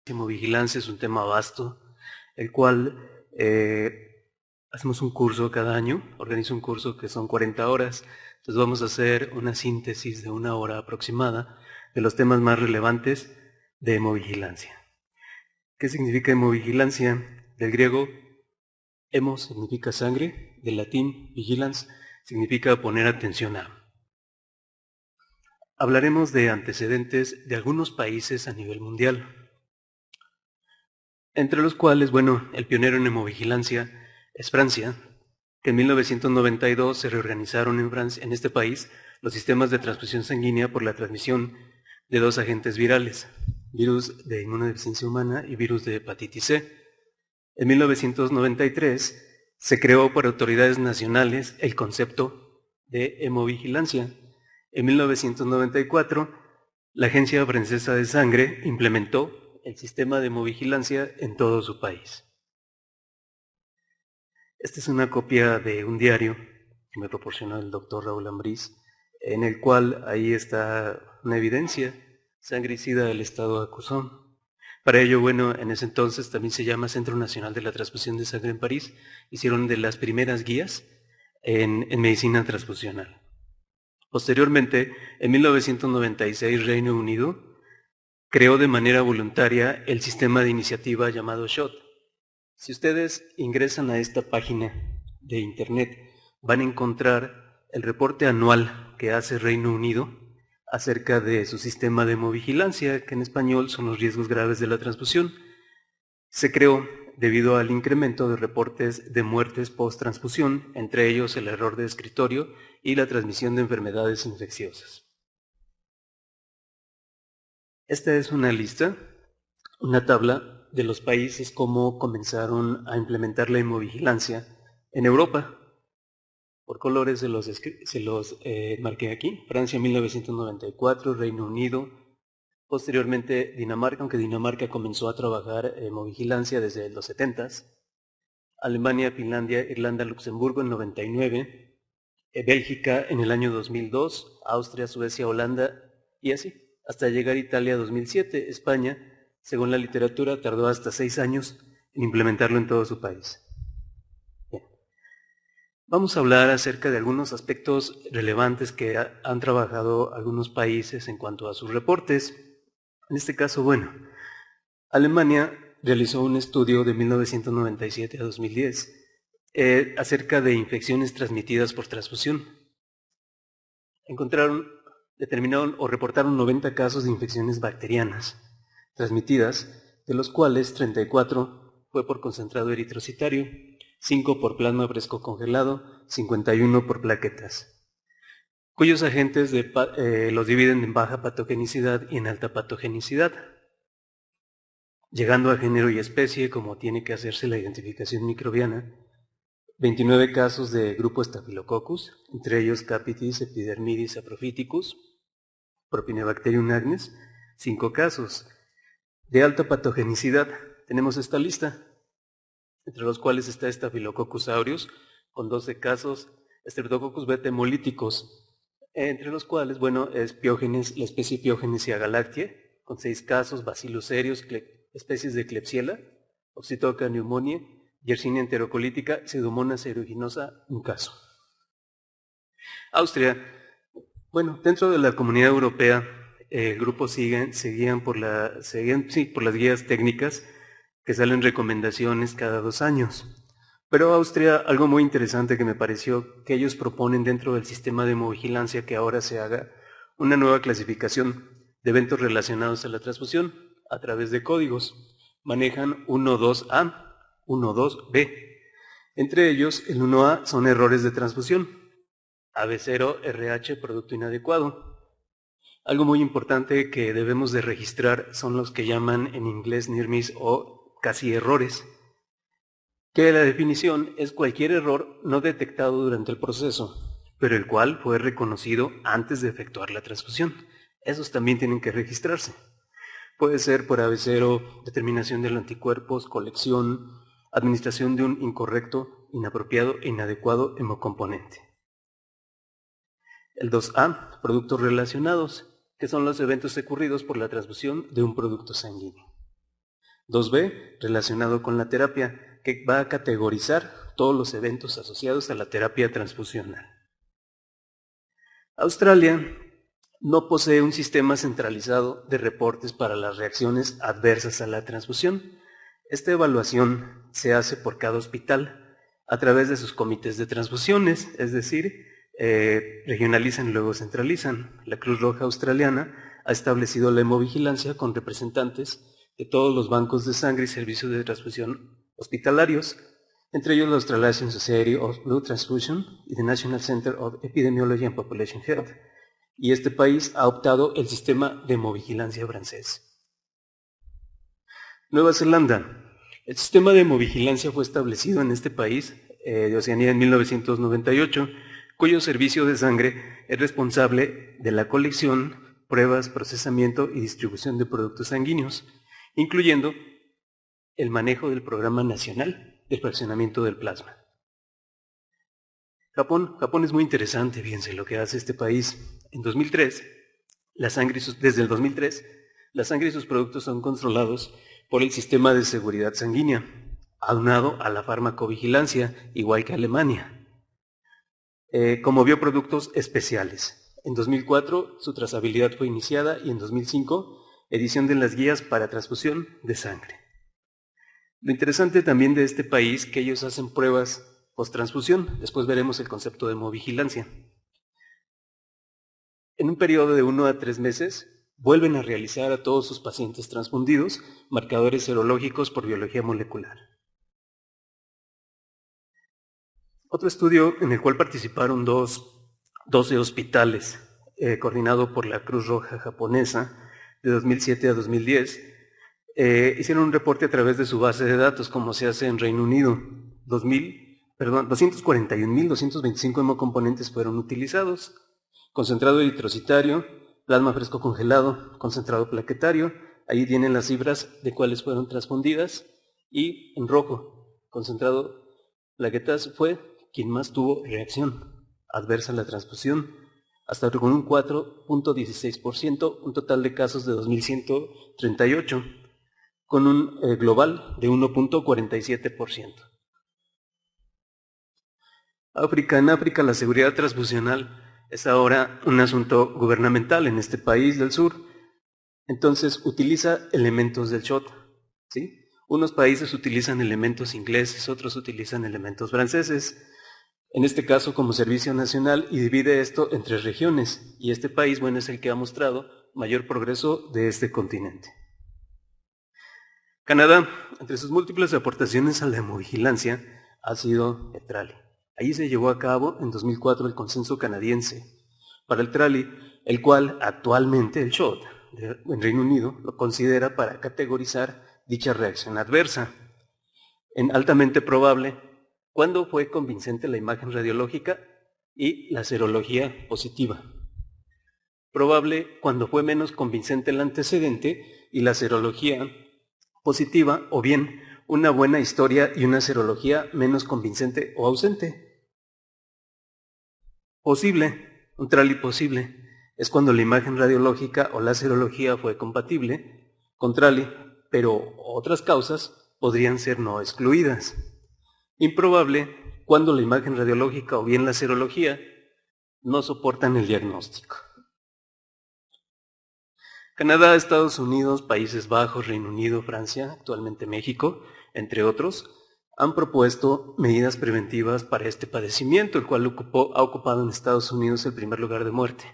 Hemovigilancia es un tema vasto, el cual hacemos un curso cada año, organizo un curso que son 40 horas, entonces vamos a hacer una síntesis de 1 hora aproximada de los temas más relevantes de hemovigilancia. ¿Qué significa hemovigilancia? Del griego, hemos significa sangre, del latín vigilance significa poner atención a. Hablaremos de antecedentes de algunos países a nivel mundial, entre los cuales, el pionero en hemovigilancia es Francia, que en 1992 se reorganizaron en este país los sistemas de transfusión sanguínea por la transmisión de 2 agentes virales, virus de inmunodeficiencia humana y virus de hepatitis C. En 1993 se creó por autoridades nacionales el concepto de hemovigilancia. En 1994, la Agencia Francesa de Sangre implementó el sistema de hemovigilancia en todo su país. Esta es una copia de un diario que me proporcionó el doctor Raúl Ambriz, en el cual ahí está una evidencia, sangricida del estado de Cusón. Para ello, en ese entonces también se llama Centro Nacional de la Transfusión de Sangre en París, hicieron de las primeras guías en medicina transfusional. Posteriormente, en 1996, Reino Unido creó de manera voluntaria el sistema de iniciativa llamado SHOT. Si ustedes ingresan a esta página de internet, van a encontrar el reporte anual que hace Reino Unido acerca de su sistema de hemovigilancia, que en español son los riesgos graves de la transfusión. Se creó debido al incremento de reportes de muertes post-transfusión, entre ellos el error de escritorio y la transmisión de enfermedades infecciosas. Esta es una lista, una tabla de los países cómo comenzaron a implementar la hemovigilancia en Europa. Por colores se los marqué aquí. Francia 1994, Reino Unido, posteriormente Dinamarca, aunque Dinamarca comenzó a trabajar hemovigilancia desde los 70s. Alemania, Finlandia, Irlanda, Luxemburgo en 99, Bélgica en el año 2002, Austria, Suecia, Holanda y así, hasta llegar a Italia 2007. España, según la literatura, tardó hasta 6 años en implementarlo en todo su país. Bien. Vamos a hablar acerca de algunos aspectos relevantes que han trabajado algunos países en cuanto a sus reportes. En este caso, Alemania realizó un estudio de 1997 a 2010 acerca de infecciones transmitidas por transfusión. Determinaron o reportaron 90 casos de infecciones bacterianas transmitidas, de los cuales 34 fue por concentrado eritrocitario, 5 por plasma fresco congelado, 51 por plaquetas, cuyos agentes los dividen en baja patogenicidad y en alta patogenicidad, llegando a género y especie, como tiene que hacerse la identificación microbiana. 29 casos de grupo Staphylococcus, entre ellos Capitis, Epidermidis, Saprophyticus, Propinebacterium agnes. 5 casos de alta patogenicidad. Tenemos esta lista, entre los cuales está Staphylococcus aureus, con 12 casos, Streptococcus beta hemolíticos, entre los cuales, es Piógenes, la especie Piógenes agalactiae, con 6 casos, Bacillus cereus, especies de Klebsiella, Oxytoca pneumoniae, Yersinia enterocolítica, Pseudomonas aeruginosa, un caso. Austria, dentro de la Comunidad Europea, el grupo seguían por las guías técnicas que salen recomendaciones cada 2 años. Pero Austria, algo muy interesante que me pareció, que ellos proponen dentro del sistema de hemovigilancia que ahora se haga una nueva clasificación de eventos relacionados a la transfusión a través de códigos. Manejan 1-2A, 1-2B. Entre ellos, el 1A son errores de transfusión, AB0, RH, producto inadecuado. Algo muy importante que debemos de registrar son los que llaman en inglés near miss o casi errores, que la definición es cualquier error no detectado durante el proceso, pero el cual fue reconocido antes de efectuar la transfusión. Esos también tienen que registrarse. Puede ser por AB0, determinación de los anticuerpos, colección, administración de un incorrecto, inapropiado e inadecuado hemocomponente. El 2A, productos relacionados, que son los eventos ocurridos por la transfusión de un producto sanguíneo. 2B, relacionado con la terapia, que va a categorizar todos los eventos asociados a la terapia transfusional. Australia no posee un sistema centralizado de reportes para las reacciones adversas a la transfusión. Esta evaluación se hace por cada hospital a través de sus comités de transfusiones, es decir, regionalizan y luego centralizan. La Cruz Roja Australiana ha establecido la hemovigilancia con representantes de todos los bancos de sangre y servicios de transfusión hospitalarios, entre ellos la Australasian Society of Blood Transfusion y the National Center of Epidemiology and Population Health. Y este país ha optado el sistema de hemovigilancia francés. Nueva Zelanda. El sistema de hemovigilancia fue establecido en este país de Oceanía en 1998, cuyo servicio de sangre es responsable de la colección, pruebas, procesamiento y distribución de productos sanguíneos, incluyendo el manejo del Programa Nacional de Fraccionamiento del Plasma. Japón es muy interesante, fíjense lo que hace este país. En 2003, desde el 2003, la sangre y sus productos son controlados por el Sistema de Seguridad Sanguínea, aunado a la farmacovigilancia, igual que Alemania, como bioproductos especiales. En 2004, su trazabilidad fue iniciada y en 2005, edición de las guías para transfusión de sangre. Lo interesante también de este país es que ellos hacen pruebas post-transfusión. Después veremos el concepto de hemovigilancia. En un periodo de 1 a 3 meses, vuelven a realizar a todos sus pacientes transfundidos marcadores serológicos por biología molecular. Otro estudio en el cual participaron 12 hospitales, coordinado por la Cruz Roja japonesa, de 2007 a 2010, hicieron un reporte a través de su base de datos, como se hace en Reino Unido. 241.225 hemocomponentes fueron utilizados: concentrado eritrocitario, plasma fresco congelado, concentrado plaquetario. Ahí tienen las cifras de cuáles fueron transfundidas, y en rojo, concentrado plaquetas fue quien más tuvo reacción adversa a la transfusión, hasta con un 4.16%, un total de casos de 2.138, con un global de 1.47%. En África la seguridad transfusional es ahora un asunto gubernamental en este país del sur. Entonces utiliza elementos del SHOT, ¿sí? Unos países utilizan elementos ingleses, otros utilizan elementos franceses, en este caso como servicio nacional, y divide esto en 3 regiones, y este país, bueno, es el que ha mostrado mayor progreso de este continente. Canadá, entre sus múltiples aportaciones a la hemovigilancia, ha sido el TRALI. Allí se llevó a cabo en 2004 el consenso canadiense para el TRALI, el cual actualmente el SHOT en Reino Unido lo considera para categorizar dicha reacción adversa. En altamente probable, cuando fue convincente la imagen radiológica y la serología positiva. Probable cuando fue menos convincente el antecedente y la serología positiva, o bien una buena historia y una serología menos convincente o ausente. Posible, un TRALI posible, es cuando la imagen radiológica o la serología fue compatible con TRALI, pero otras causas podrían ser no excluidas. Improbable, cuando la imagen radiológica o bien la serología no soportan el diagnóstico. Canadá, Estados Unidos, Países Bajos, Reino Unido, Francia, actualmente México, entre otros, han propuesto medidas preventivas para este padecimiento, el cual ha ocupado en Estados Unidos el primer lugar de muerte.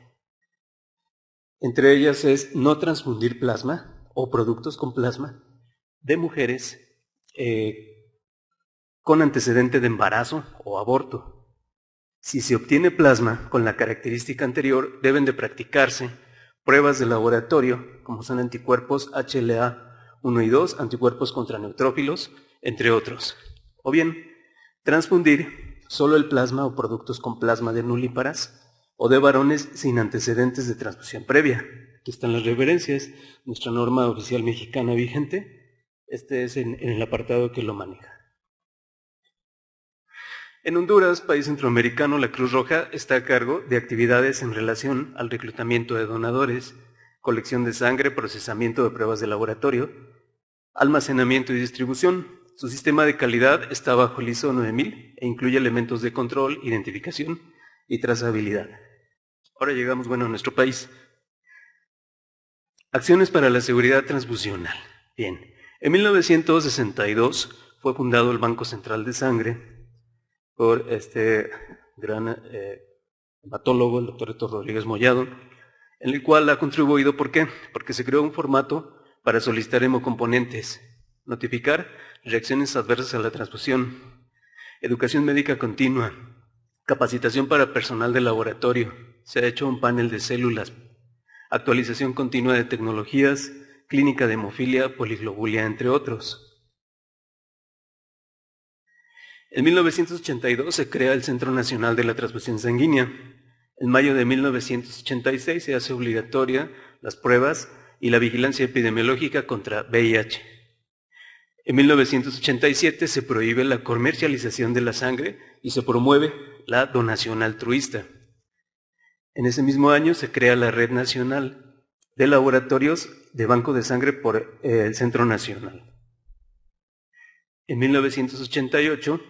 Entre ellas es no transfundir plasma o productos con plasma de mujeres con antecedente de embarazo o aborto. Si se obtiene plasma con la característica anterior, deben de practicarse pruebas de laboratorio, como son anticuerpos HLA-1 y 2, anticuerpos contra neutrófilos, entre otros. O bien, transfundir solo el plasma o productos con plasma de nulíparas o de varones sin antecedentes de transfusión previa. Aquí están las referencias, nuestra norma oficial mexicana vigente. Este es en el apartado que lo maneja. En Honduras, país centroamericano, la Cruz Roja está a cargo de actividades en relación al reclutamiento de donadores, colección de sangre, procesamiento de pruebas de laboratorio, almacenamiento y distribución. Su sistema de calidad está bajo el ISO 9000 e incluye elementos de control, identificación y trazabilidad. Ahora llegamos, a nuestro país. Acciones para la seguridad transfusional. Bien, en 1962 fue fundado el Banco Central de Sangre por este gran hematólogo, el doctor Héctor Rodríguez Mollado, en el cual ha contribuido, ¿por qué? Porque se creó un formato para solicitar hemocomponentes, notificar reacciones adversas a la transfusión, educación médica continua, capacitación para personal de laboratorio, se ha hecho un panel de células, actualización continua de tecnologías, clínica de hemofilia, poliglobulia, entre otros. En 1982 se crea el Centro Nacional de la Transfusión Sanguínea. En mayo de 1986 se hace obligatoria las pruebas y la vigilancia epidemiológica contra VIH. En 1987 se prohíbe la comercialización de la sangre y se promueve la donación altruista. En ese mismo año se crea la Red Nacional de Laboratorios de Banco de Sangre por el Centro Nacional. En 1988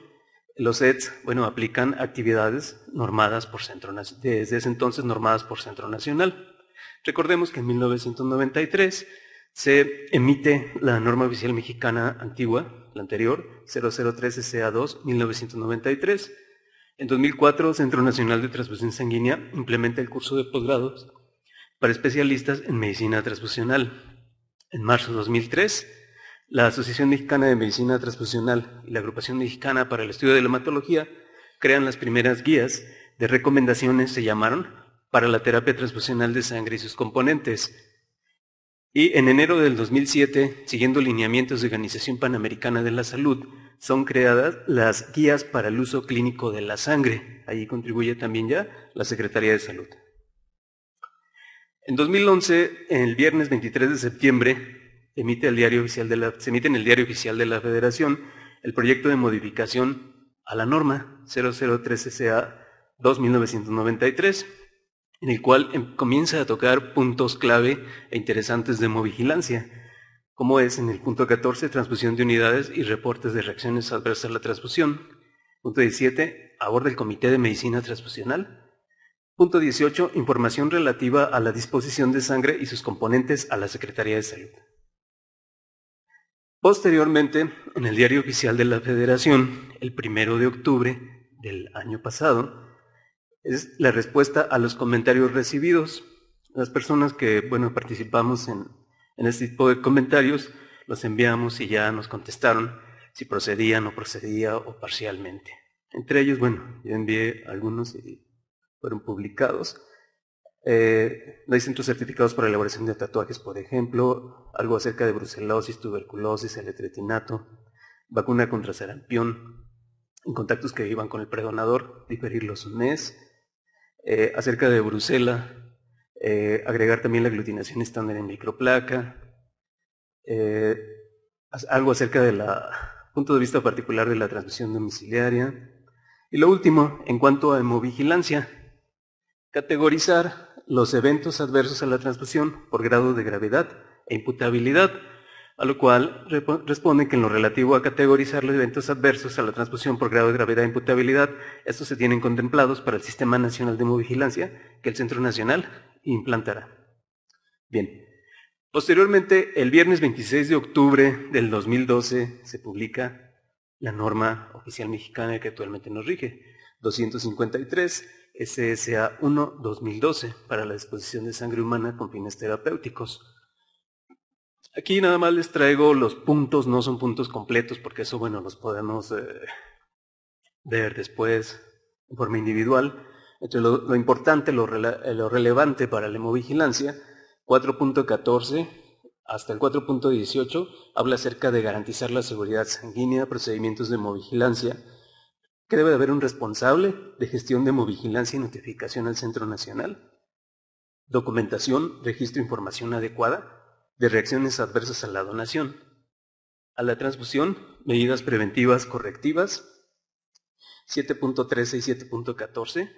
los CETS, aplican actividades normadas por Centro Nacional, desde ese entonces normadas por Centro Nacional. Recordemos que en 1993 se emite la norma oficial mexicana antigua, la anterior, 003 SA2, 1993. En 2004, Centro Nacional de Transfusión Sanguínea implementa el curso de posgrados para especialistas en medicina transfusional. En marzo de 2003, la Asociación Mexicana de Medicina Transfusional y la Agrupación Mexicana para el Estudio de la Hematología crean las primeras guías de recomendaciones, se llamaron, para la terapia transfusional de sangre y sus componentes. Y en enero del 2007, siguiendo lineamientos de Organización Panamericana de la Salud, son creadas las guías para el uso clínico de la sangre. Ahí contribuye también ya la Secretaría de Salud. En 2011, el viernes 23 de septiembre, se emite en el Diario Oficial de la Federación el proyecto de modificación a la norma 003 SA 2-1993, en el cual comienza a tocar puntos clave e interesantes de hemovigilancia, como es en el punto 14, transfusión de unidades y reportes de reacciones adversas a la transfusión. Punto 17, aborda el Comité de Medicina Transfusional. Punto 18, información relativa a la disposición de sangre y sus componentes a la Secretaría de Salud. Posteriormente, en el Diario Oficial de la Federación, el 1 de octubre del año pasado, es la respuesta a los comentarios recibidos. Las personas que, participamos en este tipo de comentarios, los enviamos y ya nos contestaron si procedía, no procedía o parcialmente. Entre ellos, yo envié algunos y fueron publicados. Hay centros certificados para elaboración de tatuajes, por ejemplo, algo acerca de brucelosis, tuberculosis, eletretinato, vacuna contra sarampión, en contactos que iban con el predonador, diferirlos un mes, acerca de Brucela, agregar también la aglutinación estándar en microplaca, algo acerca del punto de vista particular de la transmisión domiciliaria, y lo último, en cuanto a hemovigilancia, categorizar los eventos adversos a la transfusión por grado de gravedad e imputabilidad, a lo cual responde que en lo relativo a categorizar los eventos adversos a la transfusión por grado de gravedad e imputabilidad, estos se tienen contemplados para el Sistema Nacional de Hemovigilancia que el Centro Nacional implantará. Bien, posteriormente, el viernes 26 de octubre del 2012 se publica la norma oficial mexicana que actualmente nos rige, 253, SSA 1-2012 para la disposición de sangre humana con fines terapéuticos. Aquí nada más les traigo los puntos, no son puntos completos porque eso los podemos ver después de forma individual. Entre lo importante, lo relevante para la hemovigilancia, 4.14 hasta el 4.18 habla acerca de garantizar la seguridad sanguínea, procedimientos de hemovigilancia, que debe de haber un responsable de gestión de hemovigilancia y notificación al Centro Nacional, documentación, registro e información adecuada de reacciones adversas a la donación, a la transfusión, medidas preventivas correctivas. 7.13 y 7.14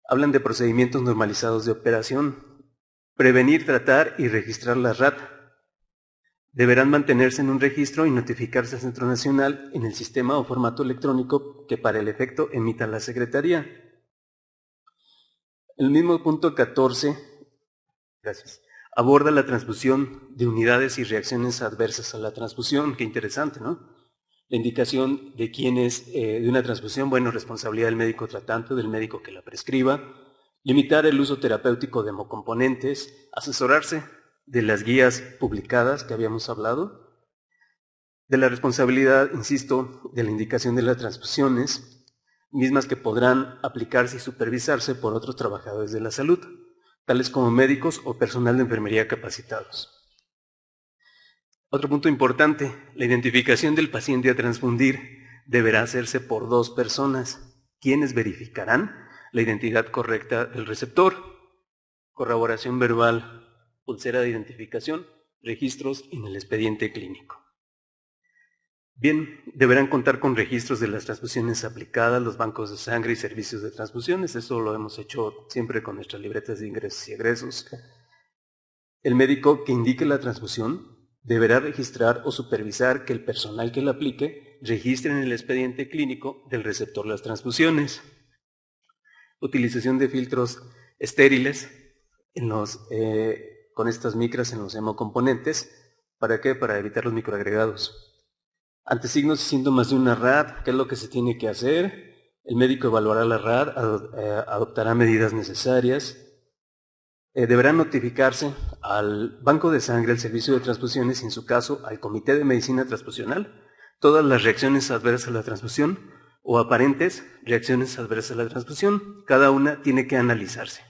hablan de procedimientos normalizados de operación, prevenir, tratar y registrar la RAT, deberán mantenerse en un registro y notificarse al Centro Nacional en el sistema o formato electrónico que para el efecto emita la Secretaría. El mismo punto 14, gracias, aborda la transfusión de unidades y reacciones adversas a la transfusión. Qué interesante, ¿no? La indicación de quién es de una transfusión, bueno, responsabilidad del médico tratante, del médico que la prescriba, limitar el uso terapéutico de hemocomponentes, asesorarse de las guías publicadas que habíamos hablado, de la responsabilidad, insisto, de la indicación de las transfusiones, mismas que podrán aplicarse y supervisarse por otros trabajadores de la salud, tales como médicos o personal de enfermería capacitados. Otro punto importante, la identificación del paciente a transfundir deberá hacerse por 2 personas, quienes verificarán la identidad correcta del receptor, corroboración verbal, pulsera de identificación, registros en el expediente clínico. Bien, deberán contar con registros de las transfusiones aplicadas, los bancos de sangre y servicios de transfusiones. Eso lo hemos hecho siempre con nuestras libretas de ingresos y egresos. El médico que indique la transfusión deberá registrar o supervisar que el personal que la aplique registre en el expediente clínico del receptor las transfusiones. Utilización de filtros estériles con estas micras en los hemocomponentes. ¿Para qué? Para evitar los microagregados. Ante signos y síntomas de una RAD, ¿qué es lo que se tiene que hacer? El médico evaluará la RAD, adoptará medidas necesarias. Deberá notificarse al banco de sangre, al servicio de transfusiones y en su caso al Comité de Medicina Transfusional todas las reacciones adversas a la transfusión o aparentes reacciones adversas a la transfusión. Cada una tiene que analizarse.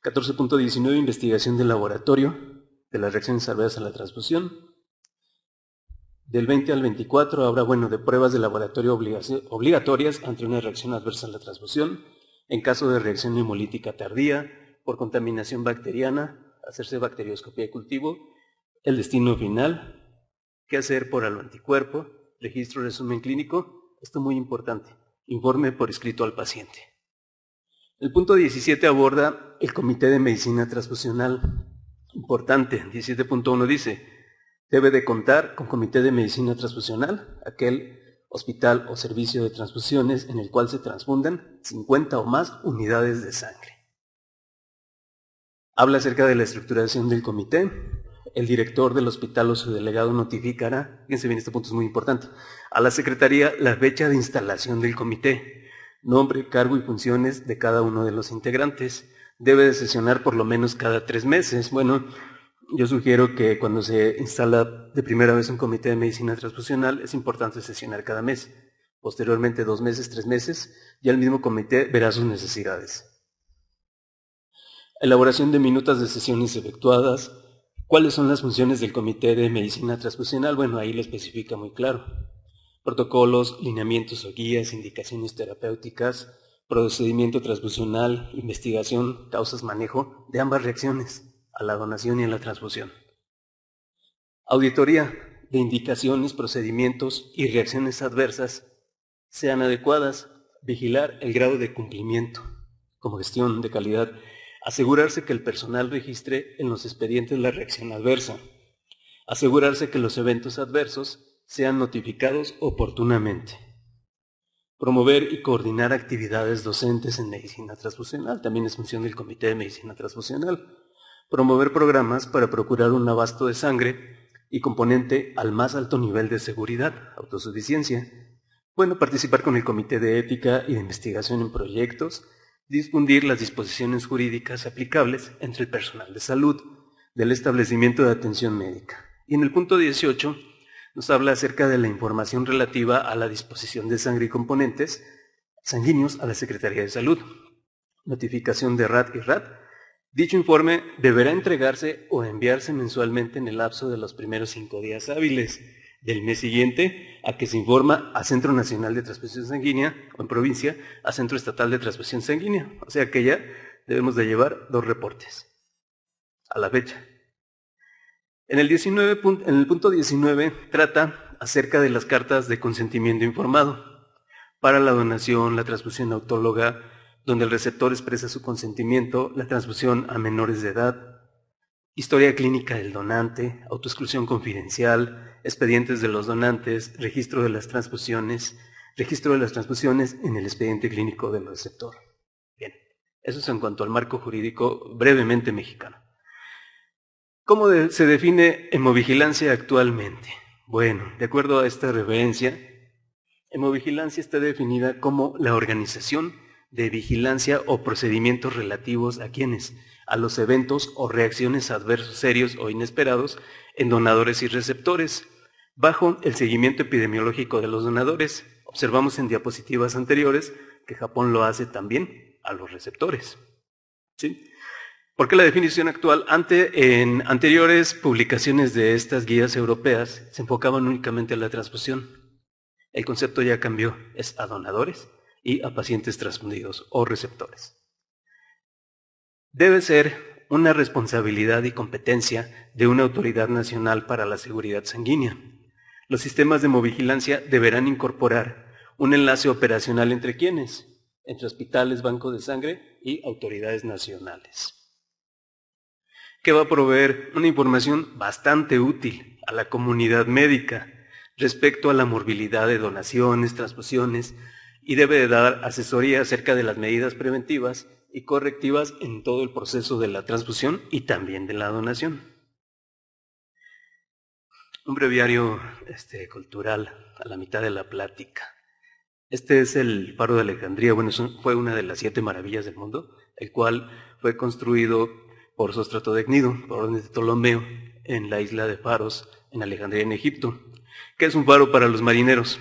14.19 Investigación del laboratorio de las reacciones adversas a la transfusión. Del 20 al 24 habrá, de pruebas de laboratorio obligatorias ante una reacción adversa a la transfusión. En caso de reacción hemolítica tardía, por contaminación bacteriana, hacerse bacterioscopía de cultivo. El destino final, qué hacer por aloanticuerpo, registro, resumen clínico. Esto es muy importante, informe por escrito al paciente. El punto 17 aborda el Comité de Medicina Transfusional. Importante, 17.1 dice, debe de contar con Comité de Medicina Transfusional, aquel hospital o servicio de transfusiones en el cual se transfundan 50 o más unidades de sangre. Habla acerca de la estructuración del comité. El director del hospital o su delegado notificará, fíjense bien, este punto es muy importante, a la Secretaría la fecha de instalación del comité, nombre, cargo y funciones de cada uno de los integrantes. Debe de sesionar por lo menos cada 3 meses. Bueno, yo sugiero que cuando se instala de primera vez un comité de medicina transfusional es importante sesionar cada mes. Posteriormente 2 meses, 3 meses, ya el mismo comité verá sus necesidades. Elaboración de minutas de sesiones efectuadas. ¿Cuáles son las funciones del Comité de Medicina Transfusional? Bueno, ahí lo especifica muy claro. Protocolos, lineamientos o guías, indicaciones terapéuticas, procedimiento transfusional, investigación, causas, manejo de ambas reacciones, a la donación y a la transfusión. Auditoría de indicaciones, procedimientos y reacciones adversas sean adecuadas. Vigilar el grado de cumplimiento como gestión de calidad. Asegurarse que el personal registre en los expedientes la reacción adversa. Asegurarse que los eventos adversos sean notificados oportunamente. Promover y coordinar actividades docentes en medicina transfusional. También es función del Comité de Medicina Transfusional. Promover programas para procurar un abasto de sangre y componente al más alto nivel de seguridad, autosuficiencia. Participar con el Comité de Ética y de Investigación en proyectos. Difundir las disposiciones jurídicas aplicables entre el personal de salud del establecimiento de atención médica. Y en el punto 18 nos habla acerca de la información relativa a la disposición de sangre y componentes sanguíneos a la Secretaría de Salud. Notificación de RAD y RAD. Dicho informe deberá entregarse o enviarse mensualmente en el lapso de los primeros 5 días hábiles del mes siguiente a que se informa a Centro Nacional de Transfusión Sanguínea o en provincia a Centro Estatal de Transfusión Sanguínea. O sea que ya debemos de llevar 2 reportes a la fecha. En el punto 19 trata acerca de las cartas de consentimiento informado para la donación, la transfusión autóloga, donde el receptor expresa su consentimiento, la transfusión a menores de edad, historia clínica del donante, autoexclusión confidencial, expedientes de los donantes, registro de las transfusiones en el expediente clínico del receptor. Bien, eso es en cuanto al marco jurídico brevemente mexicano. ¿Cómo se define hemovigilancia actualmente? Bueno, de acuerdo a esta referencia, hemovigilancia está definida como la organización de vigilancia o procedimientos relativos a quienes, a los eventos o reacciones adversos serios o inesperados en donadores y receptores, bajo el seguimiento epidemiológico de los donadores. Observamos en diapositivas anteriores que Japón lo hace también a los receptores. ¿Sí? ¿Por qué la definición actual? En anteriores publicaciones de estas guías europeas se enfocaban únicamente a la transfusión. El concepto ya cambió, es a donadores y a pacientes transfundidos o receptores. Debe ser una responsabilidad y competencia de una autoridad nacional para la seguridad sanguínea. Los sistemas de hemovigilancia deberán incorporar un enlace operacional entre quienes, entre hospitales, bancos de sangre y autoridades nacionales, que va a proveer una información bastante útil a la comunidad médica respecto a la morbilidad de donaciones, transfusiones, y debe de dar asesoría acerca de las medidas preventivas y correctivas en todo el proceso de la transfusión y también de la donación. Un breviario cultural a la mitad de la plática. Este es el Faro de Alejandría. Bueno, fue una de las 7 maravillas del mundo, el cual fue construido por Sóstrato de Cnido, por orden de Ptolomeo, en la isla de Faros, en Alejandría, en Egipto. ¿Qué es un faro para los marineros?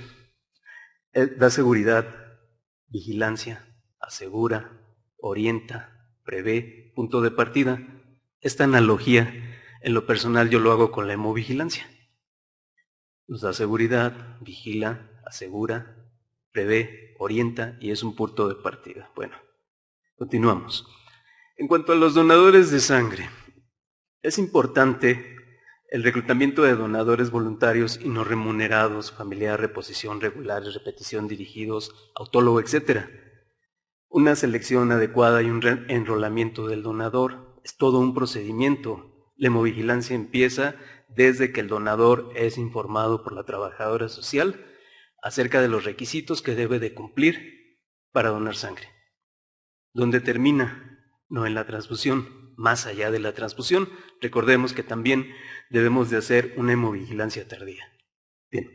Da seguridad, vigilancia, asegura, orienta, prevé, punto de partida. Esta analogía, en lo personal, yo lo hago con la hemovigilancia. Nos da seguridad, vigila, asegura, prevé, orienta y es un punto de partida. Bueno, continuamos. En cuanto a los donadores de sangre, es importante el reclutamiento de donadores voluntarios y no remunerados, familiar, reposición, regulares, repetición, dirigidos, autólogo, etc. Una selección adecuada y un enrolamiento del donador es todo un procedimiento. La hemovigilancia empieza desde que el donador es informado por la trabajadora social acerca de los requisitos que debe de cumplir para donar sangre. ¿Dónde termina? No en la transfusión. Más allá de la transfusión, recordemos que también debemos de hacer una hemovigilancia tardía. Bien,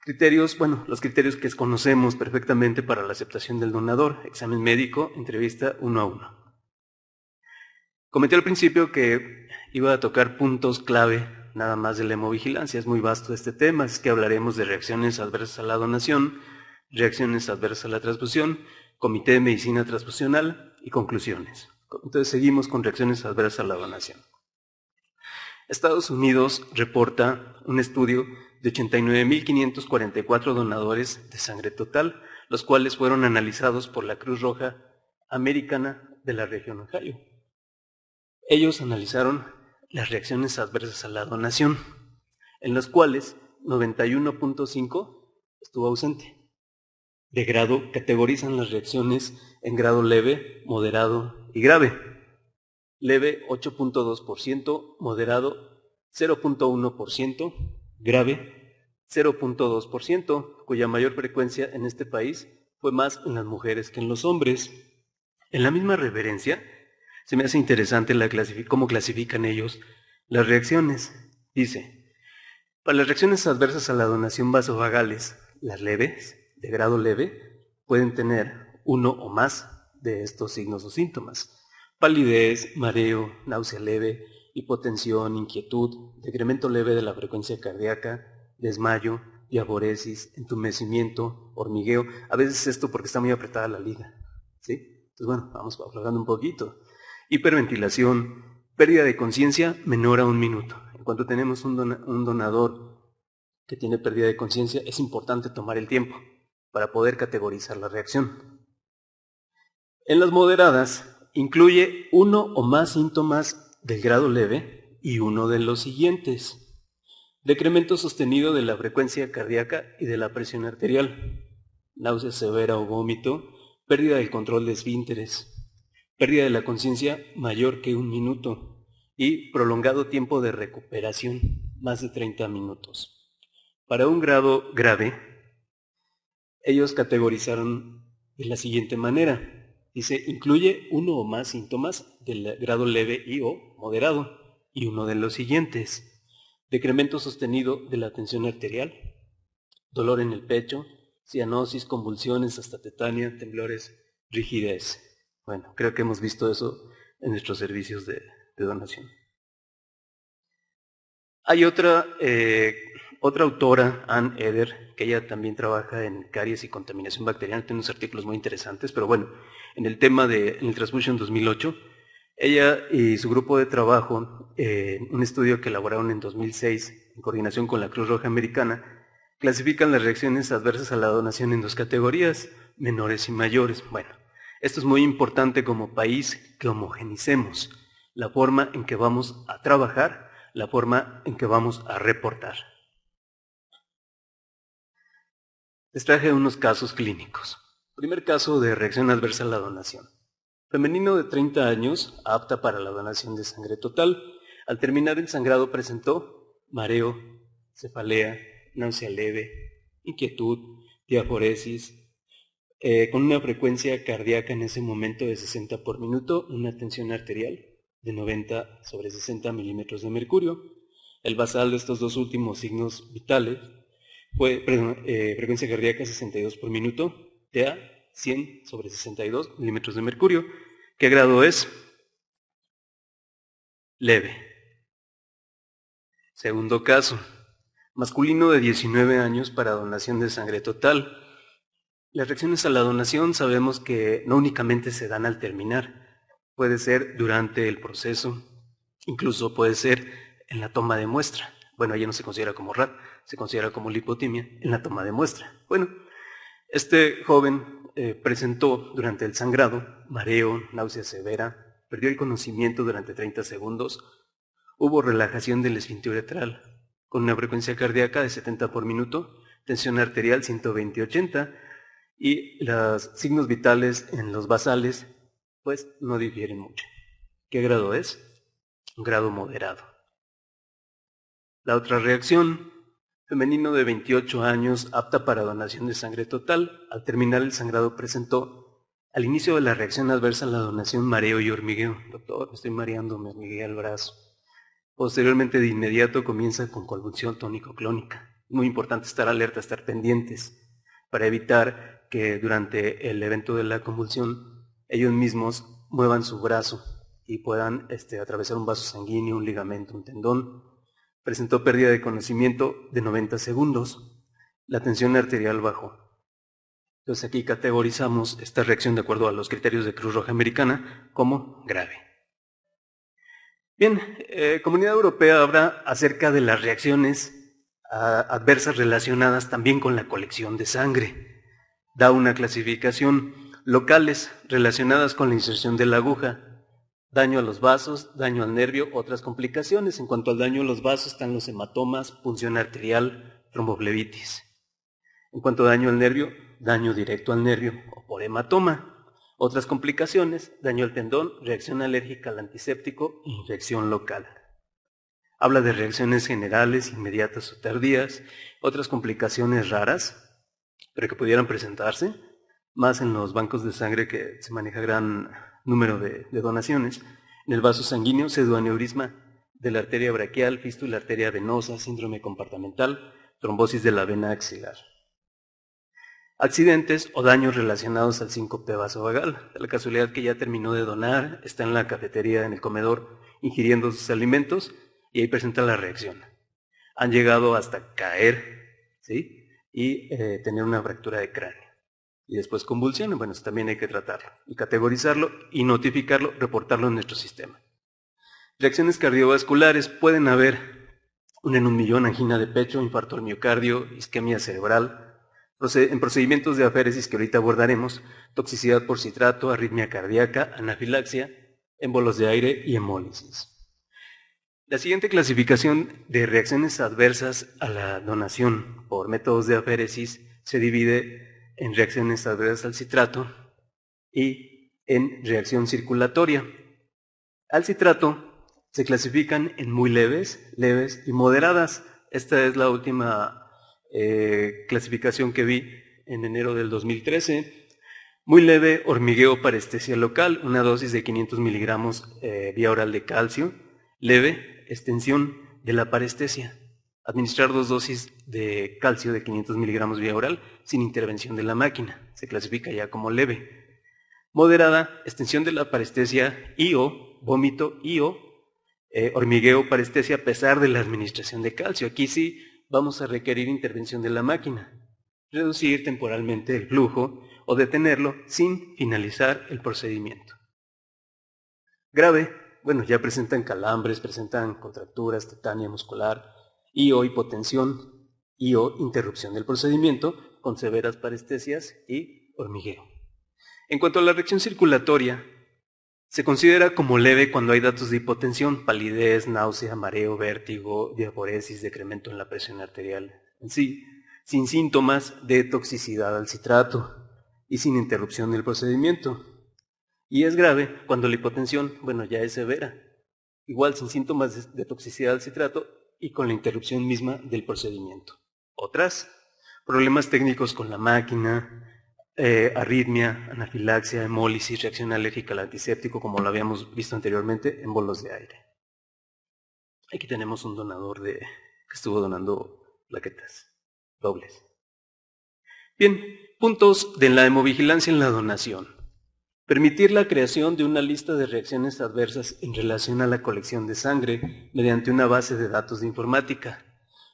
criterios, bueno, los criterios que conocemos perfectamente para la aceptación del donador: examen médico, entrevista 1 a 1. Comenté al principio que iba a tocar puntos clave nada más de la hemovigilancia. Es muy vasto este tema, es que hablaremos de reacciones adversas a la donación, reacciones adversas a la transfusión, comité de medicina transfusional y conclusiones. Entonces seguimos con reacciones adversas a la donación. Estados Unidos reporta un estudio de 89.544 donadores de sangre total, los cuales fueron analizados por la Cruz Roja Americana de la región Ohio. Ellos analizaron las reacciones adversas a la donación, en las cuales 91.5 estuvo ausente. De grado, categorizan las reacciones en grado leve, moderado y grave. Leve 8.2%, moderado 0.1%, grave 0.2%, cuya mayor frecuencia en este país fue más en las mujeres que en los hombres. En la misma referencia, se me hace interesante cómo clasifican ellos las reacciones. Dice, para las reacciones adversas a la donación vasovagales, las leves, de grado leve, pueden tener uno o más de estos signos o síntomas: palidez, mareo, náusea leve, hipotensión, inquietud, decremento leve de la frecuencia cardíaca, desmayo, diaforesis, entumecimiento, hormigueo. A veces esto porque está muy apretada la liga, ¿sí? Entonces, bueno, vamos aflojando un poquito. Hiperventilación, pérdida de conciencia menor a 1 minuto. En cuanto tenemos un donador que tiene pérdida de conciencia, es importante tomar el tiempo para poder categorizar la reacción. En las moderadas, incluye uno o más síntomas del grado leve y uno de los siguientes: decremento sostenido de la frecuencia cardíaca y de la presión arterial, náusea severa o vómito, pérdida del control de esfínteres, pérdida de la conciencia mayor que 1 minuto, y prolongado tiempo de recuperación, más de 30 minutos. Para un grado grave, ellos categorizaron de la siguiente manera. Dice, incluye uno o más síntomas del grado leve y o moderado, y uno de los siguientes: decremento sostenido de la tensión arterial, dolor en el pecho, cianosis, convulsiones, hasta tetania, temblores, rigidez. Bueno, creo que hemos visto eso en nuestros servicios de donación. Hay otra autora, Ann Eder, que ella también trabaja en caries y contaminación bacteriana, tiene unos artículos muy interesantes, pero bueno, en el tema en el Transfusion 2008, ella y su grupo de trabajo, un estudio que elaboraron en 2006, en coordinación con la Cruz Roja Americana, clasifican las reacciones adversas a la donación en dos categorías, menores y mayores. Bueno, esto es muy importante como país, que homogenicemos la forma en que vamos a trabajar, la forma en que vamos a reportar. Les traje unos casos clínicos. Primer caso de reacción adversa a la donación. Femenino de 30 años, apta para la donación de sangre total. Al terminar el sangrado presentó mareo, cefalea, náusea leve, inquietud, diaforesis, con una frecuencia cardíaca en ese momento de 60 por minuto, una tensión arterial de 90/60 milímetros de mercurio. El basal de estos dos últimos signos vitales fue frecuencia cardíaca 62 por minuto, TA 100/62 milímetros de mercurio. ¿Qué grado es? Leve. Segundo caso, masculino de 19 años para donación de sangre total. Las reacciones a la donación sabemos que no únicamente se dan al terminar, puede ser durante el proceso, incluso puede ser en la toma de muestra. Bueno, ella no se considera como RAT, se considera como lipotimia en la toma de muestra. Bueno, este joven presentó durante el sangrado mareo, náusea severa, perdió el conocimiento durante 30 segundos, hubo relajación del esfínter uretral con una frecuencia cardíaca de 70 por minuto, tensión arterial 120/80, y los signos vitales en los basales pues no difieren mucho. ¿Qué grado es? Un grado moderado. La otra reacción, femenino de 28 años, apta para donación de sangre total. Al terminar el sangrado presentó, al inicio de la reacción adversa a la donación, mareo y hormigueo. Doctor, me estoy mareando, me hormiguea el brazo. Posteriormente, de inmediato, comienza con convulsión tónico-clónica. Muy importante estar alerta, estar pendientes, para evitar que durante el evento de la convulsión ellos mismos muevan su brazo y puedan atravesar un vaso sanguíneo, un ligamento, un tendón. Presentó pérdida de conocimiento de 90 segundos. La tensión arterial bajó. Entonces aquí categorizamos esta reacción de acuerdo a los criterios de Cruz Roja Americana como grave. Bien, Comunidad Europea habla acerca de las reacciones adversas relacionadas también con la colección de sangre. Da una clasificación: locales relacionadas con la inserción de la aguja, daño a los vasos, daño al nervio, otras complicaciones. En cuanto al daño a los vasos están los hematomas, punción arterial, tromboflebitis. En cuanto a daño al nervio, daño directo al nervio o por hematoma. Otras complicaciones, daño al tendón, reacción alérgica al antiséptico, infección local. Habla de reacciones generales, inmediatas o tardías, otras complicaciones raras, pero que pudieran presentarse, más en los bancos de sangre que se maneja gran número de donaciones. En el vaso sanguíneo, pseudoaneurisma de la arteria braquial, fístula arteria venosa, síndrome compartimental, trombosis de la vena axilar. Accidentes o daños relacionados al síncope vasovagal. La casualidad que ya terminó de donar, está en la cafetería, en el comedor, ingiriendo sus alimentos y ahí presenta la reacción. Han llegado hasta caer, ¿sí? Y tener una fractura de cráneo. Y después convulsiones. Bueno, eso también hay que tratarlo y categorizarlo y notificarlo, reportarlo en nuestro sistema. Reacciones cardiovasculares: pueden haber una en 1.000.000, angina de pecho, infarto al miocardio, isquemia cerebral. En procedimientos de aféresis que ahorita abordaremos, toxicidad por citrato, arritmia cardíaca, anafilaxia, émbolos de aire y hemólisis. La siguiente clasificación de reacciones adversas a la donación por métodos de aféresis se divide en reacciones adversas al citrato y en reacción circulatoria. Al citrato Se clasifican en muy leves, leves y moderadas. Esta es la última clasificación que vi en enero del 2013. Muy leve, hormigueo, parestesia local, una dosis de 500 miligramos vía oral de calcio. Leve, extensión de la parestesia. Administrar 2 dosis de calcio de 500 miligramos vía oral sin intervención de la máquina. Se clasifica ya como leve. Moderada, extensión de la parestesia y o vómito y o hormigueo, parestesia a pesar de la administración de calcio. Aquí sí vamos a requerir intervención de la máquina. Reducir temporalmente el flujo o detenerlo sin finalizar el procedimiento. Grave, bueno, ya presentan calambres, presentan contracturas, tetania muscular y o hipotensión y o interrupción del procedimiento con severas parestesias y hormigueo. En cuanto a la reacción circulatoria, se considera como leve cuando hay datos de hipotensión, palidez, náusea, mareo, vértigo, diaporesis, decremento en la presión arterial en sí, sin síntomas de toxicidad al citrato y sin interrupción del procedimiento. Y es grave cuando la hipotensión, bueno, ya es severa, igual sin síntomas de toxicidad al citrato y con la interrupción misma del procedimiento. Otras, problemas técnicos con la máquina, arritmia, anafilaxia, hemólisis, reacción alérgica al antiséptico, como lo habíamos visto anteriormente, en bolos de aire. Aquí tenemos un donador que estuvo donando plaquetas dobles. Bien, puntos de la hemovigilancia en la donación. Permitir la creación de una lista de reacciones adversas en relación a la colección de sangre mediante una base de datos de informática.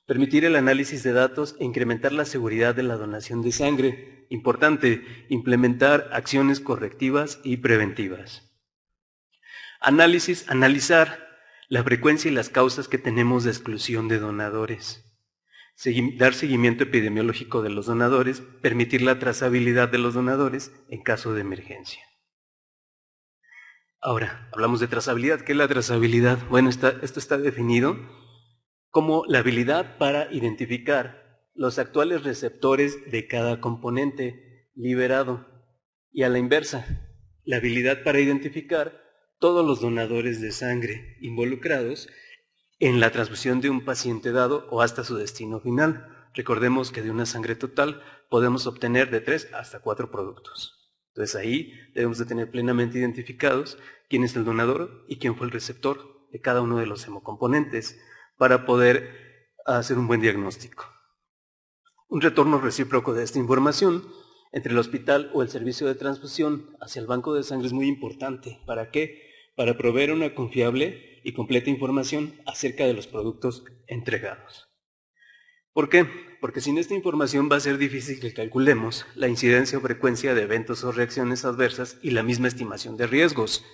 Permitir el análisis de datos e incrementar la seguridad de la donación de sangre. Importante, implementar acciones correctivas y preventivas. Analizar la frecuencia y las causas que tenemos de exclusión de donadores. Dar seguimiento epidemiológico de los donadores, permitir la trazabilidad de los donadores en caso de emergencia. Ahora, hablamos de trazabilidad. ¿Qué es la trazabilidad? Bueno, esto está definido como la habilidad para identificar los actuales receptores de cada componente liberado y a la inversa, la habilidad para identificar todos los donadores de sangre involucrados en la transfusión de un paciente dado o hasta su destino final. Recordemos que de una sangre total podemos obtener de 3 hasta 4 productos. Entonces ahí debemos de tener plenamente identificados quién es el donador y quién fue el receptor de cada uno de los hemocomponentes para poder hacer un buen diagnóstico. Un retorno recíproco de esta información entre el hospital o el servicio de transfusión hacia el banco de sangre es muy importante. ¿Para qué? Para proveer una confiable y completa información acerca de los productos entregados. ¿Por qué? Porque sin esta información va a ser difícil que calculemos la incidencia o frecuencia de eventos o reacciones adversas y la misma estimación de riesgos.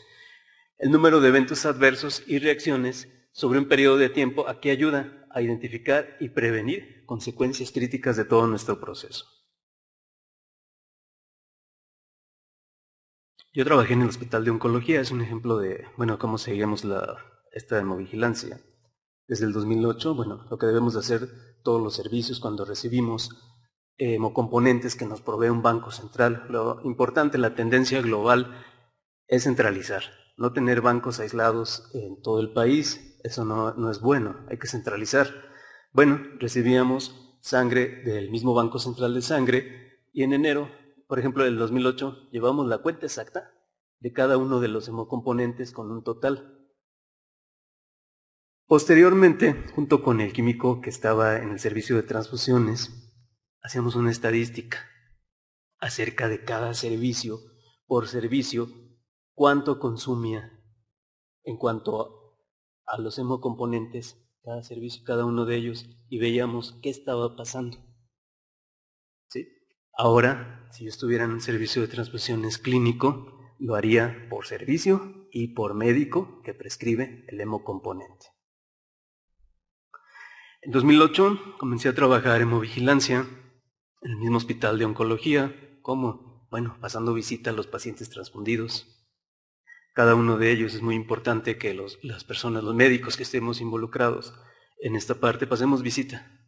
El número de eventos adversos y reacciones sobre un periodo de tiempo aquí ayuda a identificar y prevenir consecuencias críticas de todo nuestro proceso. Yo trabajé en el Hospital de Oncología, es un ejemplo de, cómo seguimos esta hemovigilancia. Desde el 2008, lo que debemos de hacer todos los servicios cuando recibimos hemocomponentes que nos provee un banco central. Lo importante, la tendencia global es centralizar, no tener bancos aislados en todo el país, eso no es bueno, hay que centralizar. Recibíamos sangre del mismo Banco Central de Sangre y en enero, por ejemplo, del 2008, llevamos la cuenta exacta de cada uno de los hemocomponentes con un total. Posteriormente, junto con el químico que estaba en el servicio de transfusiones, hacíamos una estadística acerca de cada servicio, por servicio, cuánto consumía en cuanto a los hemocomponentes, cada servicio, cada uno de ellos, y veíamos qué estaba pasando. ¿Sí? Ahora, si yo estuviera en un servicio de transfusiones clínico, lo haría por servicio y por médico que prescribe el hemocomponente. En 2008 comencé a trabajar en hemovigilancia en el mismo hospital de oncología, como, pasando visita a los pacientes transfundidos. Cada uno de ellos es muy importante que las personas, los médicos que estemos involucrados en esta parte, pasemos visita.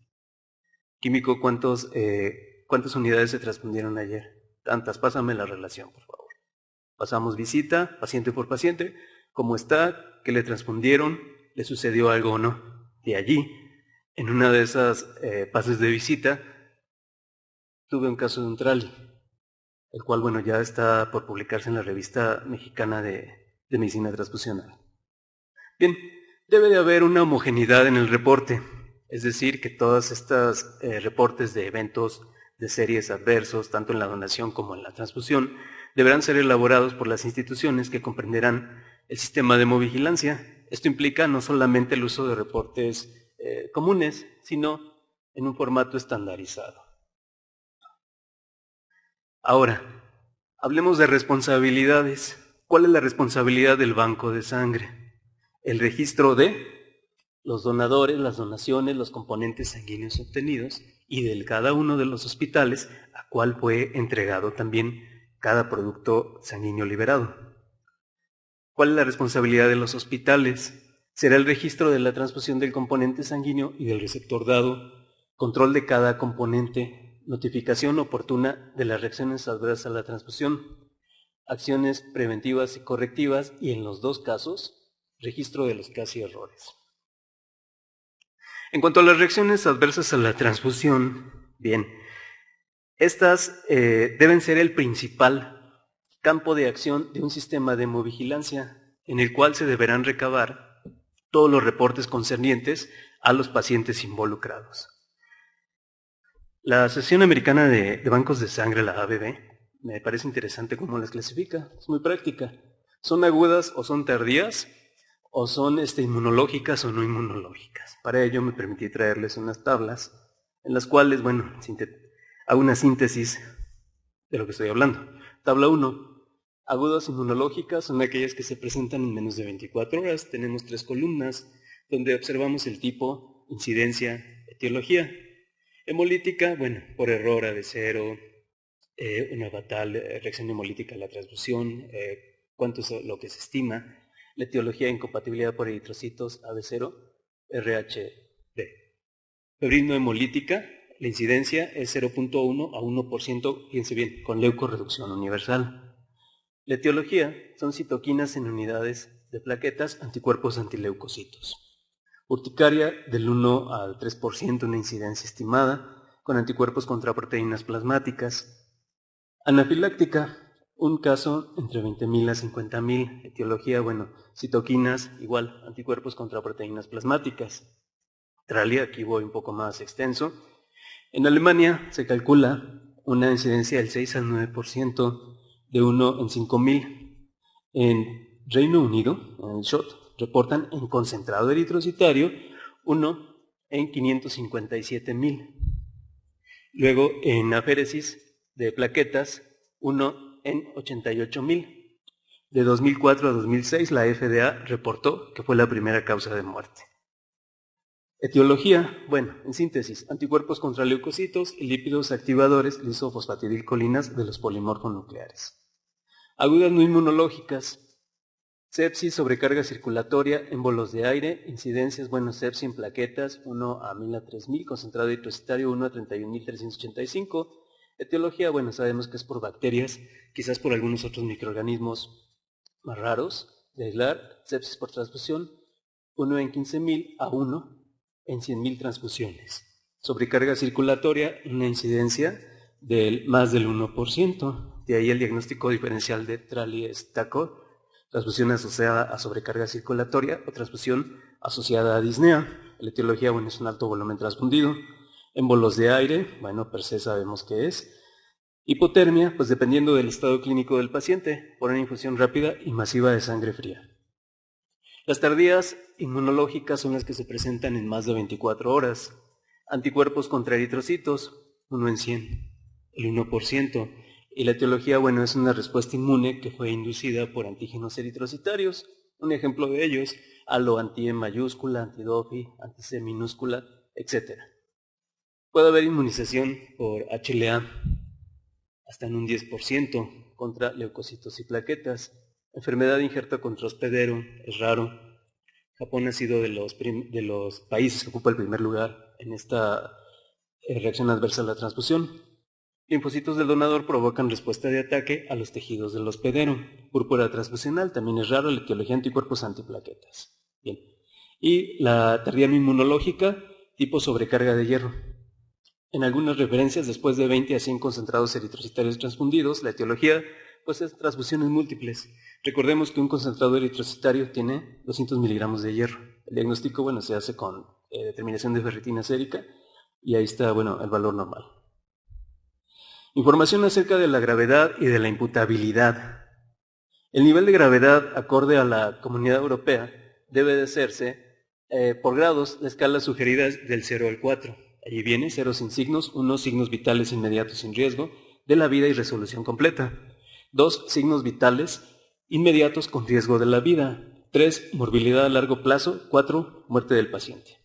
Químico, ¿cuántas unidades se transfundieron ayer? Tantas, pásame la relación, por favor. Pasamos visita, paciente por paciente, cómo está, qué le transpondieron, le sucedió algo o no. De allí, en una de esas pases de visita, tuve un caso de un trali, el cual, bueno, ya está por publicarse en la revista mexicana de medicina transfusional. Bien, debe de haber una homogeneidad en el reporte, es decir, que todos estos reportes de eventos de series adversos, tanto en la donación como en la transfusión, deberán ser elaborados por las instituciones que comprenderán el sistema de hemovigilancia. Esto implica no solamente el uso de reportes comunes, sino en un formato estandarizado. Ahora, hablemos de responsabilidades. ¿Cuál es la responsabilidad del banco de sangre? El registro de los donadores, las donaciones, los componentes sanguíneos obtenidos y de cada uno de los hospitales a cual fue entregado también cada producto sanguíneo liberado. ¿Cuál es la responsabilidad de los hospitales? Será el registro de la transfusión del componente sanguíneo y del receptor dado, control de cada componente, notificación oportuna de las reacciones adversas a la transfusión, acciones preventivas y correctivas y en los dos casos, registro de los casi errores. En cuanto a las reacciones adversas a la transfusión, bien, estas deben ser el principal campo de acción de un sistema de hemovigilancia en el cual se deberán recabar todos los reportes concernientes a los pacientes involucrados. La Asociación Americana de Bancos de Sangre, la ABB, me parece interesante cómo las clasifica, es muy práctica. ¿Son agudas o son tardías? ¿O son inmunológicas o no inmunológicas? Para ello me permití traerles unas tablas en las cuales, bueno, hago una síntesis de lo que estoy hablando. Tabla 1. Agudas inmunológicas son aquellas que se presentan en menos de 24 horas. Tenemos 3 columnas donde observamos el tipo, incidencia, etiología. Hemolítica, bueno, por error AB0, una fatal reacción hemolítica a la transfusión, cuánto es lo que se estima. La etiología de incompatibilidad por eritrocitos AB0, RHD. Febril no hemolítica, la incidencia es 0.1 a 1%, fíjense bien, con leucorreducción universal. La etiología son citoquinas en unidades de plaquetas, anticuerpos antileucocitos. Urticaria del 1 al 3%, una incidencia estimada, con anticuerpos contra proteínas plasmáticas. Anafiláctica, un caso entre 20.000 a 50.000. Etiología, bueno, citoquinas, igual, anticuerpos contra proteínas plasmáticas. Tralia, aquí voy un poco más extenso. En Alemania se calcula una incidencia del 6 al 9% de 1 en 5.000. En Reino Unido, en el SHOT, reportan en concentrado eritrocitario 1 en 557.000. Luego en aféresis de plaquetas 1 en 88.000. De 2004 a 2006 la FDA reportó que fue la primera causa de muerte. Etiología, bueno, en síntesis, anticuerpos contra leucocitos y lípidos activadores lisofosfatidilcolinas de los polimorfos nucleares. Agudas no inmunológicas, sepsis, sobrecarga circulatoria, émbolos de aire, incidencias, bueno, sepsis en plaquetas, 1 a 1000 a 3000, concentrado eritrocitario 1 a 31.385. Etiología, bueno, sabemos que es por bacterias, quizás por algunos otros microorganismos más raros de aislar. Sepsis por transfusión, 1 en 15.000 a 1 en 100.000 transfusiones. Sobrecarga circulatoria, una incidencia del más del 1%. De ahí el diagnóstico diferencial de Trali-Stacco, transfusión asociada a sobrecarga circulatoria o transfusión asociada a disnea. La etiología, bueno, es un alto volumen transfundido. Émbolos de aire, bueno, per se sabemos qué es. Hipotermia, pues dependiendo del estado clínico del paciente, por una infusión rápida y masiva de sangre fría. Las tardías inmunológicas son las que se presentan en más de 24 horas. Anticuerpos contra eritrocitos, 1 en 100, el 1%. Y la etiología, bueno, es una respuesta inmune que fue inducida por antígenos eritrocitarios. Un ejemplo de ellos, alo anti-E mayúscula, anti-DOFI, anti-C minúscula, etc. Puede haber inmunización por HLA hasta en un 10% contra leucocitos y plaquetas. Enfermedad de injerto contra hospedero, es raro. Japón ha sido de los países que ocupa el primer lugar en esta reacción adversa a la transfusión. Linfocitos del donador provocan respuesta de ataque a los tejidos del hospedero. Púrpura transfusional, también es raro, la etiología anticuerpos antiplaquetas. Bien. Y la tardiana inmunológica, tipo sobrecarga de hierro. En algunas referencias, después de 20 a 100 concentrados eritrocitarios transfundidos, la etiología pues es transfusiones múltiples. Recordemos que un concentrado eritrocitario tiene 200 miligramos de hierro. El diagnóstico, bueno, se hace con determinación de ferritina sérica y ahí está, bueno, el valor normal. Información acerca de la gravedad y de la imputabilidad. El nivel de gravedad, acorde a la Comunidad Europea, debe de hacerse por grados. La escala sugerida es del 0 al 4. Allí viene 0 sin signos, 1 signos vitales inmediatos sin riesgo de la vida y resolución completa. 2 signos vitales inmediatos con riesgo de la vida. 3 morbilidad a largo plazo. 4 muerte del paciente.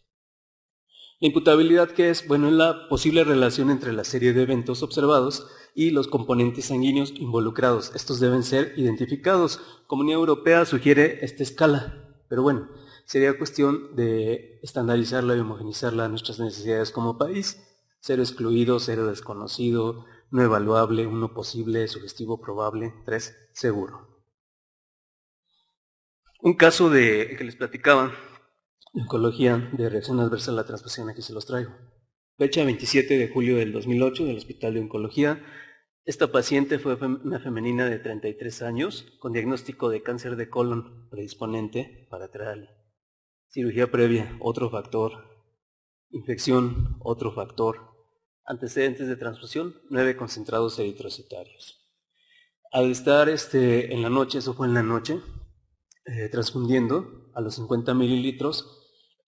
La imputabilidad, ¿qué es? Bueno, es la posible relación entre la serie de eventos observados y los componentes sanguíneos involucrados. Estos deben ser identificados. Comunidad Europea sugiere esta escala, pero bueno, sería cuestión de estandarizarla y homogenizarla a nuestras necesidades como país. 0 excluido, 0 desconocido, no evaluable, 1 posible, sugestivo probable, 3 seguro. Un caso que les platicaba, oncología de reacción adversa a la transfusión, aquí se los traigo. Fecha 27 de julio del 2008 del Hospital de Oncología. Esta paciente fue una femenina de 33 años con diagnóstico de cáncer de colon predisponente paratral. Cirugía previa, otro factor. Infección, otro factor. Antecedentes de transfusión, 9 concentrados eritrocitarios. Al estar en la noche, eso fue en la noche, transfundiendo a los 50 mililitros,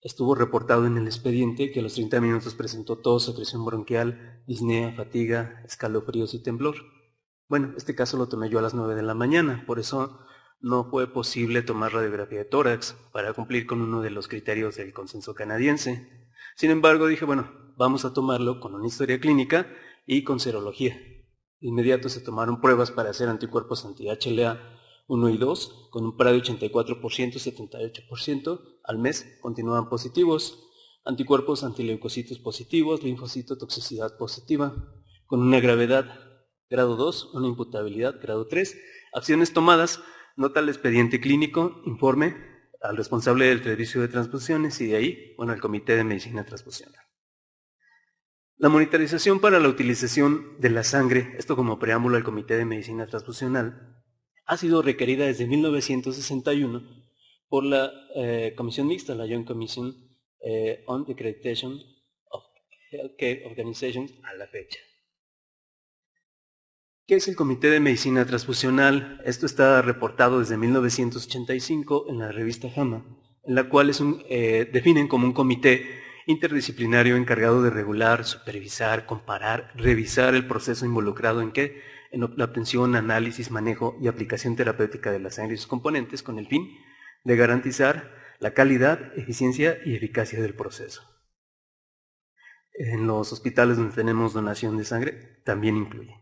estuvo reportado en el expediente que a los 30 minutos presentó tos, secreción bronquial, disnea, fatiga, escalofríos y temblor. Bueno, este caso lo tomé yo a las 9 de la mañana, por eso no fue posible tomar radiografía de tórax para cumplir con uno de los criterios del consenso canadiense. Sin embargo, dije, bueno, vamos a tomarlo con una historia clínica y con serología. De inmediato se tomaron pruebas para hacer anticuerpos anti-HLA 1 y 2, con un PRA de 84%, 78%, al mes continúan positivos. Anticuerpos antileucocitos positivos, linfocito toxicidad positiva, con una gravedad grado 2, una imputabilidad grado 3. Acciones tomadas, nota al expediente clínico, informe al responsable del servicio de transfusiones y de ahí, bueno, al Comité de Medicina Transfusional. La monitorización para la utilización de la sangre, esto como preámbulo al Comité de Medicina Transfusional, ha sido requerida desde 1961 por la Comisión Mixta, la Joint Commission on the Accreditation of Healthcare Organizations, a la fecha. ¿Qué es el Comité de Medicina Transfusional? Esto está reportado desde 1985 en la revista JAMA, en la cual definen como un comité interdisciplinario encargado de regular, supervisar, comparar, revisar el proceso involucrado en la obtención, análisis, manejo y aplicación terapéutica de la sangre y sus componentes con el fin de garantizar la calidad, eficiencia y eficacia del proceso. En los hospitales donde tenemos donación de sangre también incluye.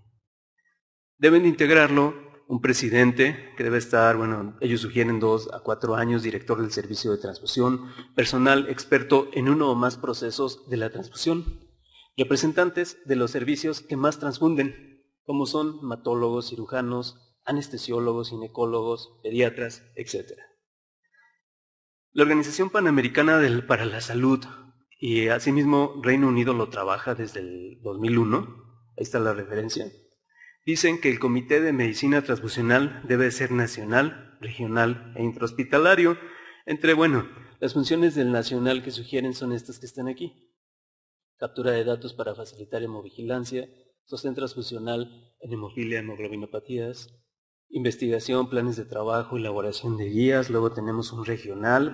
Deben integrarlo un presidente que debe estar, bueno, ellos sugieren 2 a 4 años, director del servicio de transfusión, personal experto en uno o más procesos de la transfusión, representantes de los servicios que más transfunden, como son hematólogos, cirujanos, anestesiólogos, ginecólogos, pediatras, etc. La Organización Panamericana para la Salud y asimismo Reino Unido lo trabaja desde el 2001, ahí está la referencia. Dicen que el Comité de Medicina Transfusional debe ser nacional, regional e intrahospitalario. Las funciones del nacional que sugieren son estas que están aquí. Captura de datos para facilitar hemovigilancia, sostén transfusional en hemofilia, hemoglobinopatías, investigación, planes de trabajo, elaboración de guías. Luego tenemos un regional,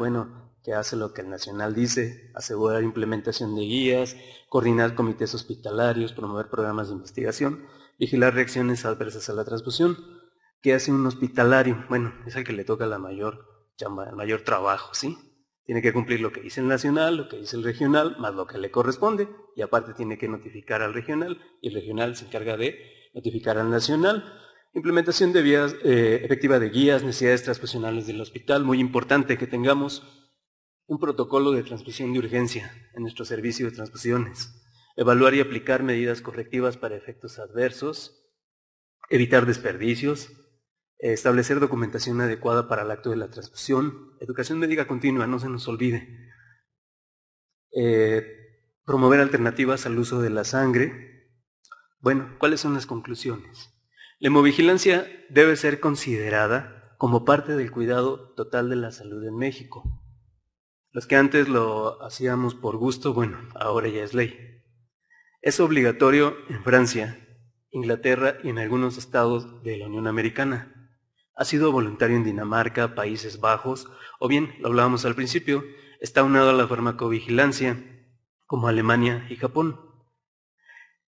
que hace lo que el nacional dice, asegurar implementación de guías, coordinar comités hospitalarios, promover programas de investigación, vigilar reacciones adversas a la transfusión. ¿Qué hace un hospitalario? Es el que le toca la mayor chamba, el mayor trabajo, ¿sí? Tiene que cumplir lo que dice el nacional, lo que dice el regional, más lo que le corresponde, y aparte tiene que notificar al regional, y el regional se encarga de notificar al nacional. Implementación de vías efectiva de guías, necesidades transfusionales del hospital. Muy importante que tengamos un protocolo de transfusión de urgencia en nuestro servicio de transfusiones. evaluar y aplicar medidas correctivas para efectos adversos, evitar desperdicios, establecer documentación adecuada para el acto de la transfusión, educación médica continua, no se nos olvide, promover alternativas al uso de la sangre. Bueno, ¿cuáles son las conclusiones? La hemovigilancia debe ser considerada como parte del cuidado total de la salud en México. Los que antes lo hacíamos por gusto, bueno, ahora ya es ley. Es obligatorio en Francia, Inglaterra y en algunos estados de la Unión Americana. Ha sido voluntario en Dinamarca, Países Bajos, o bien, lo hablábamos al principio, está unado a la farmacovigilancia, como Alemania y Japón.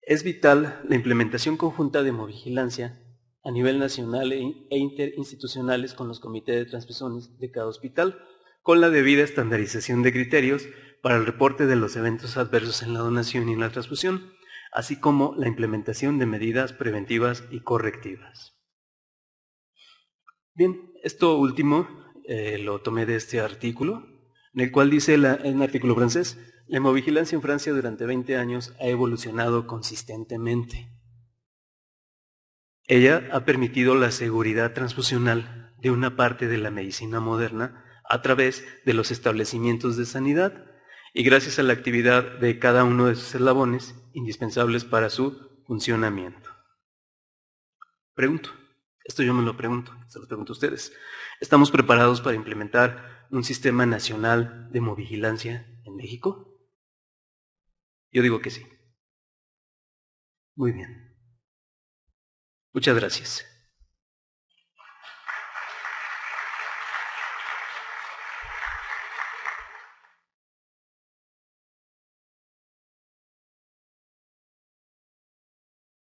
Es vital la implementación conjunta de hemovigilancia a nivel nacional e interinstitucionales con los comités de transfusiones de cada hospital, con la debida estandarización de criterios para el reporte de los eventos adversos en la donación y en la transfusión, así como la implementación de medidas preventivas y correctivas. Bien, esto último lo tomé de este artículo, en el cual dice, en un artículo francés, la hemovigilancia en Francia durante 20 años ha evolucionado consistentemente. Ella ha permitido la seguridad transfusional de una parte de la medicina moderna a través de los establecimientos de sanidad y gracias a la actividad de cada uno de sus eslabones indispensables para su funcionamiento. Pregunto, esto yo me lo pregunto, se lo pregunto a ustedes. ¿Estamos preparados para implementar un sistema nacional de hemovigilancia en México? Yo digo que sí. Muy bien. Muchas gracias.